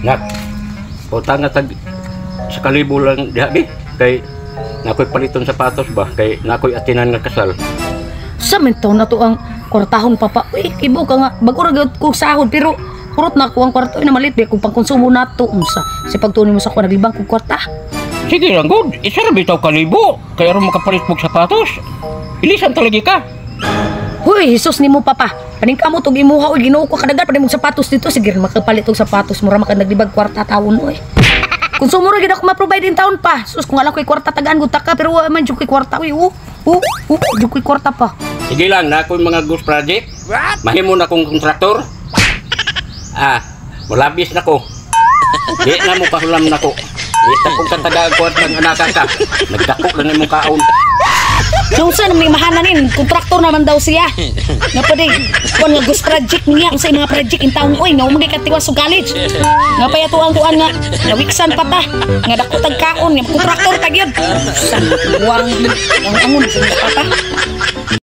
Nak, utang nga tag sa kalibo lang diha di kay nakoy paliton sapatos ba kay nakoy atinan nga kasal. Sa mintaw na to ang kwartahon papa. Uy, kibo ka nga. Bago ragat ko sahod pero kurot na ako ang kwarto na malit kung pangkonsumo na to. Unsa? Si pagtunin mo sa ko naglibang kong kwarta. Sige lang good, isa ra bitaw kalibo kay aron makapalit og sapatos. Ilisan talagi ka. Huy, Jesus nimo papa. Kaning kamo tog imuha oy Ginoo ko kadagat pa nimong sapatos dito sige makapalit og sapatos mura maka naglibag kwarta taon oy. Konsumo ra gid ako ma-provide in taon pa. Sus kung alam ko'y kwarta tagaan gud taka pero wa man jud ko'y kwarta oy. Jud ko'y kwarta pa. Sige lang na ako'y mga ghost project. Mahimo na kong kontraktor. Malabis na ko. Di na mo pahulam na ko. Ita kong katagaan ko at nag-anaka ka. Nagdako lang imong kaon. Nung saan may mahananin, kontraktor naman daw siya. Nga pa din, kung nga ghost project niya, kung sa mga project in taong oy, nga umagay katiwas sa college. Nga pa yatuan kuan nga, nawiksan pa ta. Nga dakotag kaon, nga kontraktor tag yun. San, buwang, ang angon sa mga pata.